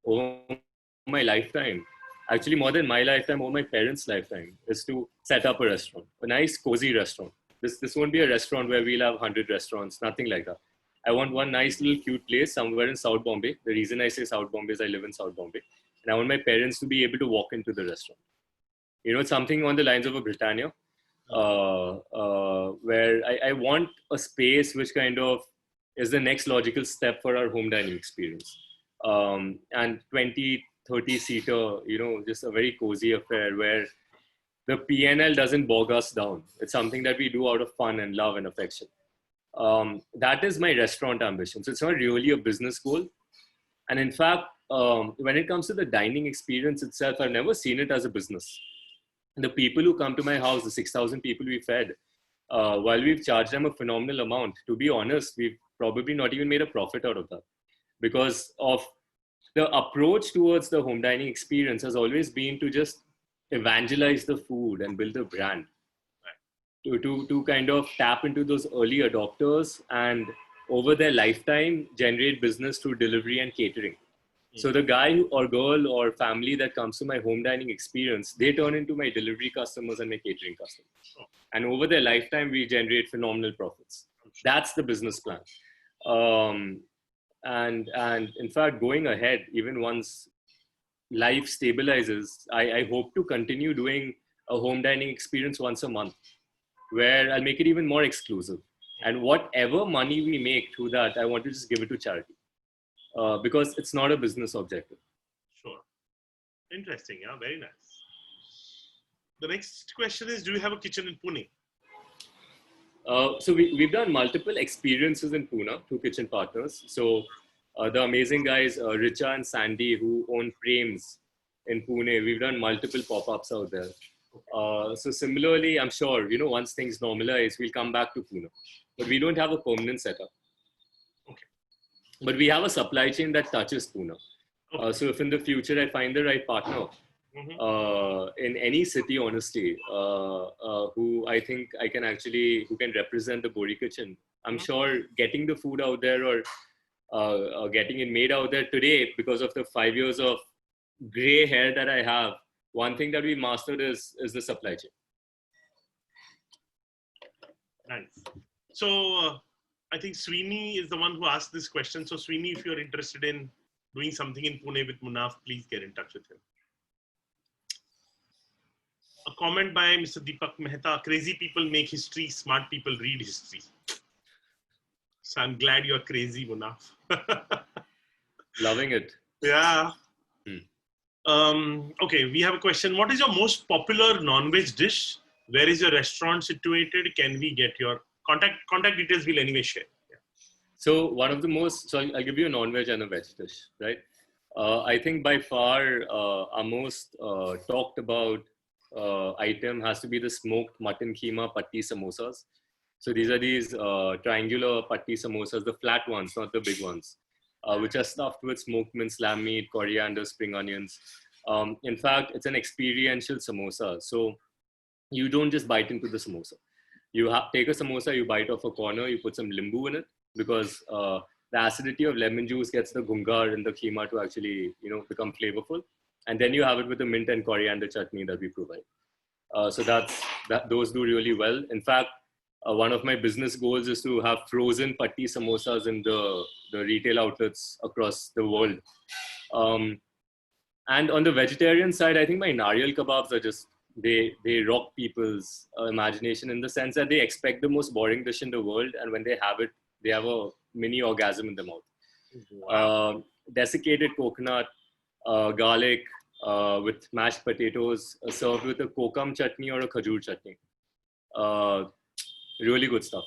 over my lifetime, actually more than my lifetime, over my parents' lifetime, is to set up a restaurant, a nice cozy restaurant. This won't be a restaurant where we'll have 100 restaurants, nothing like that. I want one nice little cute place somewhere in South Bombay. The reason I say South Bombay is I live in South Bombay. And I want my parents to be able to walk into the restaurant. It's something on the lines of a Britannia, where I want a space which kind of is the next logical step for our home dining experience. And 20, 30 seater, just a very cozy affair where the P&L doesn't bog us down. It's something that we do out of fun and love and affection. That is my restaurant ambition. So it's not really a business goal. And in fact, when it comes to the dining experience itself, I've never seen it as a business. The people who come to my house, the 6,000 people we fed, while we've charged them a phenomenal amount, to be honest, we've probably not even made a profit out of that, because of the approach towards the home dining experience has always been to just evangelize the food and build a brand. to kind of tap into those early adopters and over their lifetime generate business through delivery and catering. So the guy or girl or family that comes to my home dining experience, they turn into my delivery customers and my catering customers. And over their lifetime, we generate phenomenal profits. That's the business plan. And in fact, going ahead, even once life stabilizes, I hope to continue doing a home dining experience once a month, where I'll make it even more exclusive. And whatever money we make through that, I want to just give it to charity. Because it's not a business objective. Sure. Interesting. Yeah, very nice. The next question is, do you have a kitchen in Pune? So we've done multiple experiences in Pune through kitchen partners. So the amazing guys, Richa and Sandy, who own frames in Pune, we've done multiple pop-ups out there. So similarly, I'm sure, once things normalize, we'll come back to Pune. But we don't have a permanent setup. But we have a supply chain that touches Pune. So if in the future I find the right partner in any city, honestly, who I think who can represent the Bohri Kitchen, I'm sure getting the food out there or getting it made out there today, because of the 5 years of gray hair that I have, one thing that we mastered is the supply chain. Nice. So, I think Sweeney is the one who asked this question. So Sweeney, if you're interested in doing something in Pune with Munaf, please get in touch with him. A comment by Mr. Deepak Mehta: crazy people make history, smart people read history. So I'm glad you're crazy, Munaf. Loving it. Yeah. Okay, we have a question. What is your most popular non-veg dish? Where is your restaurant situated? Can we get your contact details? We'll anyway share. Yeah. So one of the most, so I'll give you a non-veg and a veg dish, right? I think by far our most talked about item has to be the smoked mutton keema patti samosas. So these are these triangular patti samosas, the flat ones, not the big ones, which are stuffed with smoked minced lamb meat, coriander, spring onions. In fact, it's an experiential samosa. So you don't just bite into the samosa. You take a samosa, you bite off a corner, you put some limbu in it, because the acidity of lemon juice gets the gungar in the keema to actually, become flavorful. And then you have it with the mint and coriander chutney that we provide. So those do really well. In fact, one of my business goals is to have frozen patti samosas in the retail outlets across the world. And on the vegetarian side, I think my nariyal kebabs are just, they rock people's imagination, in the sense that they expect the most boring dish in the world, and when they have it, they have a mini orgasm in the mouth. Wow. Desiccated coconut, garlic with mashed potatoes, served with a kokam chutney or a khajur chutney. Really good stuff.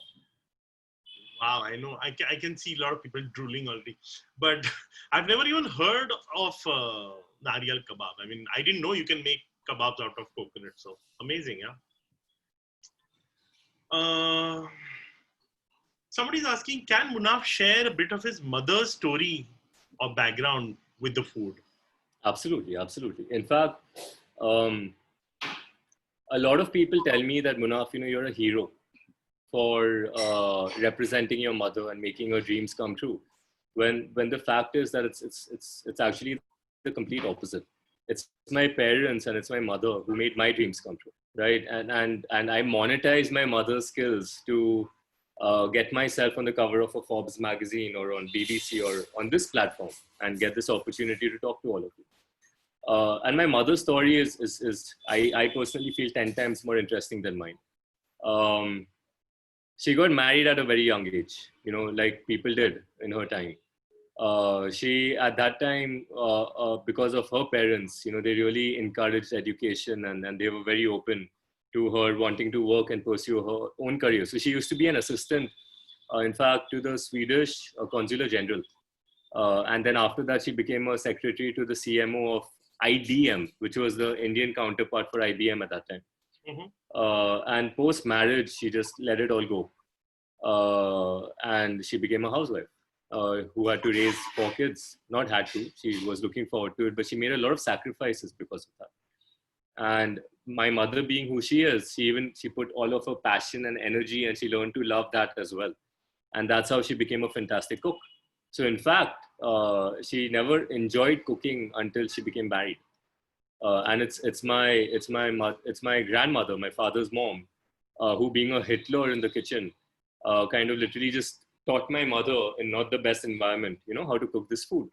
Wow, I know. I can see a lot of people drooling already. But I've never even heard of nariyal kebab. I mean, I didn't know you can make kebabs out of coconut. So amazing, yeah. Somebody's asking, can Munaf share a bit of his mother's story or background with the food? Absolutely, absolutely. In fact, a lot of people tell me that, Munaf, you're a hero for representing your mother and making her dreams come true. When the fact is that it's actually the complete opposite. It's my parents and it's my mother who made my dreams come true, right? And I monetize my mother's skills to get myself on the cover of a Forbes magazine or on BBC or on this platform and get this opportunity to talk to all of you. And my mother's story is I personally feel 10 times more interesting than mine. She got married at a very young age, like people did in her time. She, at that time, because of her parents, they really encouraged education and they were very open to her wanting to work and pursue her own career. So she used to be an assistant, in fact, to the Swedish Consular General. And then after that, she became a secretary to the CMO of IDM, which was the Indian counterpart for IBM at that time. Mm-hmm. And post-marriage, she just let it all go. And she became a housewife who had to raise 4 kids. Not had to, she was looking forward to it, but she made a lot of sacrifices because of that. And my mother being who she is, she put all of her passion and energy, and she learned to love that as well. And that's how she became a fantastic cook. So in fact, she never enjoyed cooking until she became married. And it's my grandmother, my father's mom, who, being a Hitler in the kitchen, kind of literally just taught my mother, in not the best environment, how to cook this food.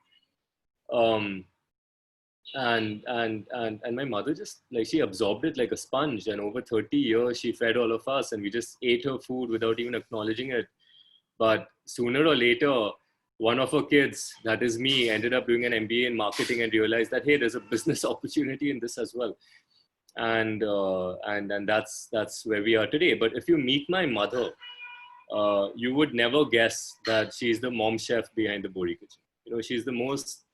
And my mother just, like, she absorbed it like a sponge, and over 30 years she fed all of us, and we just ate her food without even acknowledging it. But sooner or later, one of her kids, that is me, ended up doing an MBA in marketing and realized that, hey, there's a business opportunity in this as well. And that's where we are today. But if you meet my mother, you would never guess that she's the mom chef behind the Bohri Kitchen. She's the most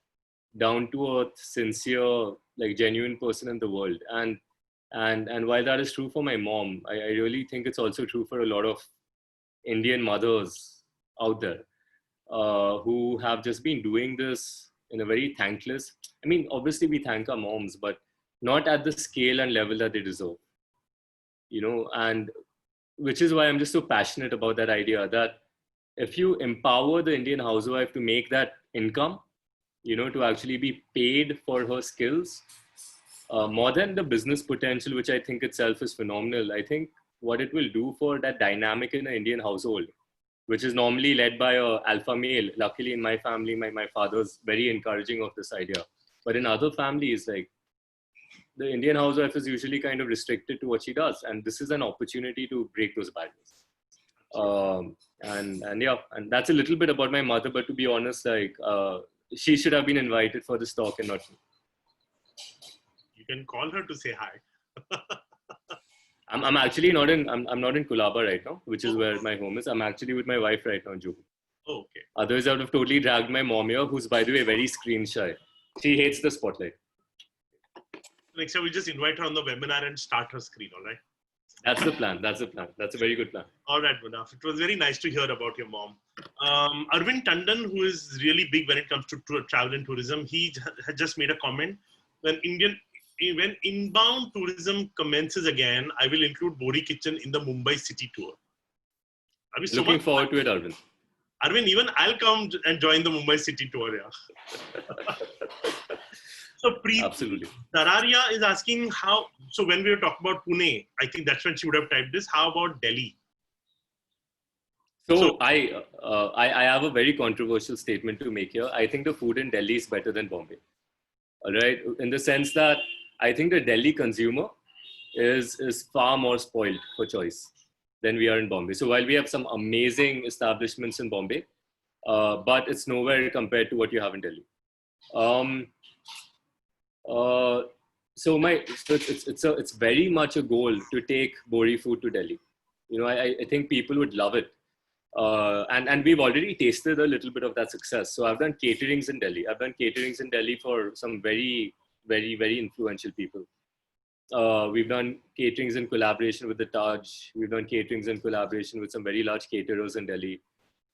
down-to-earth, sincere, like, genuine person in the world. And while that is true for my mom, I really think it's also true for a lot of Indian mothers out there, who have just been doing this in a very thankless. I mean, obviously we thank our moms, but not at the scale and level that they deserve. And which is why I'm just so passionate about that idea, that if you empower the Indian housewife to make that income, to actually be paid for her skills, more than the business potential, which I think itself is phenomenal. I think what it will do for that dynamic in an Indian household, which is normally led by an alpha male. Luckily in my family, my father's very encouraging of this idea. But in other families, like, the Indian housewife is usually kind of restricted to what she does. And this is an opportunity to break those barriers. And that's a little bit about my mother, but to be honest, like, she should have been invited for this talk and not me. You can call her to say hi. I'm actually not in Kulaba right now, which is where my home is. I'm actually with my wife right now in Juhu. Oh, okay. Otherwise, I would have totally dragged my mom here, who's, by the way, very screen shy. She hates the spotlight. Next time, we'll just invite her on the webinar and start her screen, all right? That's the plan. That's a very good plan. All right, Munaf. It was very nice to hear about your mom. Arvind Tandon, who is really big when it comes to travel and tourism, he had just made a comment. When inbound tourism commences again, I will include Bohri Kitchen in the Mumbai city tour. Looking forward to it, Arvind. Arvind, even I'll come and join the Mumbai city tour. Yeah. So Absolutely. Dararia is asking how, so when we were talking about Pune, I think that's when she would have typed this. How about Delhi? So I have a very controversial statement to make here. I think the food in Delhi is better than Bombay. All right. In the sense that I think the Delhi consumer is far more spoiled for choice than we are in Bombay. So while we have some amazing establishments in Bombay, but it's nowhere compared to what you have in Delhi. It's very much a goal to take Bohri food to Delhi. I think people would love it. And we've already tasted a little bit of that success. So I've done caterings in Delhi. I've done caterings in Delhi for some very, very, very influential people. We've done caterings in collaboration with the Taj. We've done caterings in collaboration with some very large caterers in Delhi.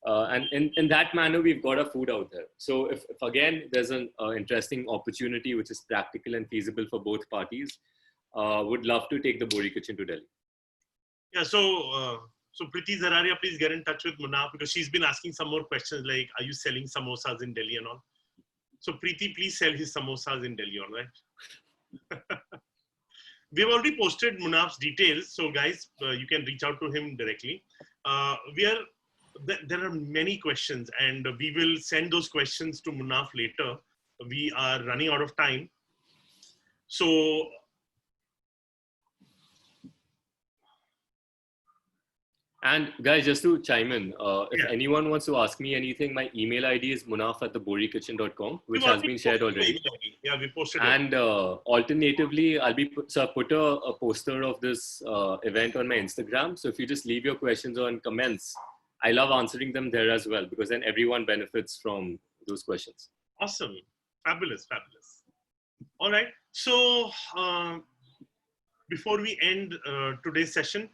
And in that manner, we've got our food out there. So if again, there's an interesting opportunity which is practical and feasible for both parties, would love to take the Bohri Kitchen to Delhi. Yeah, so Preeti Zararia, please get in touch with Munaf because she's been asking some more questions like, are you selling samosas in Delhi and all? So Preeti, please sell his samosas in Delhi, all right? We've already posted Munaf's details. So guys, you can reach out to him directly. There are many questions and we will send those questions to Munaf later. We are running out of time. So, and guys, just to chime in, if anyone wants to ask me anything, my email ID is munaf@thebohrikitchen.com, which has been shared already. Yeah, we posted and alternatively, I put a poster of this event on my Instagram. So if you just leave your questions on comments, I love answering them there as well, because then everyone benefits from those questions. Awesome. Fabulous, fabulous. All right. So before we end today's session,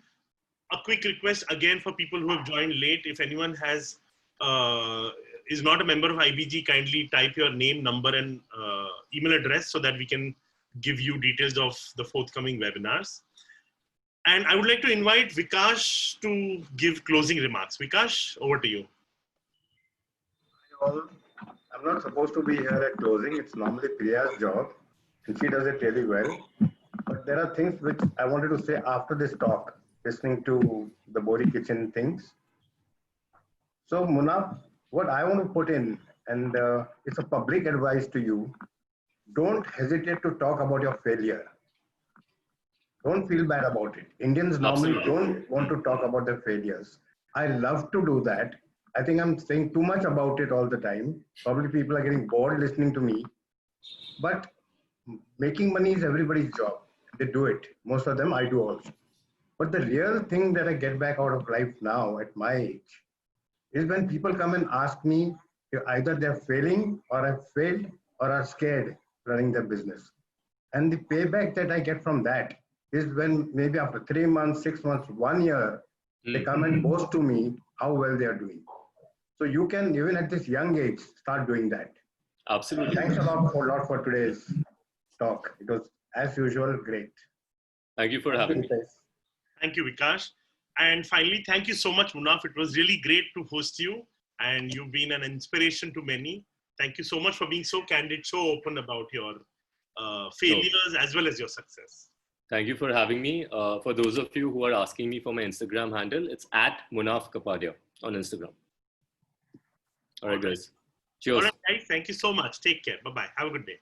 a quick request again for people who have joined late. If anyone has is not a member of IBG, kindly type your name, number, and email address so that we can give you details of the forthcoming webinars. And I would like to invite Vikash to give closing remarks. Vikash, over to you. Well, I'm not supposed to be here at closing. It's normally Priya's job, and she does it really well. But there are things which I wanted to say after this talk, listening to the Bohri Kitchen things. So, Munaf, what I want to put in, and it's a public advice to you, don't hesitate to talk about your failure. Don't feel bad about it. Indians normally don't want to talk about their failures. I love to do that. I think I'm saying too much about it all the time. Probably people are getting bored listening to me. But making money is everybody's job. They do it. Most of them, I do also. But the real thing that I get back out of life now at my age is when people come and ask me if either they're failing or have failed or are scared running their business. And the payback that I get from that is when maybe after 3 months, 6 months, 1 year, they come and boast to me how well they are doing. So you can, even at this young age, start doing that. Absolutely. Thanks a lot for today's talk. It was, as usual, great. Thank you for having me. Thank you, Vikash. And finally, thank you so much, Munaf. It was really great to host you, and you've been an inspiration to many. Thank you so much for being so candid, so open about your failures as well as your success. Thank you for having me. For those of you who are asking me for my Instagram handle, it's @Munaf Kapadia on Instagram. All right, guys. Cheers. All right, guys. Thank you so much. Take care. Bye-bye. Have a good day.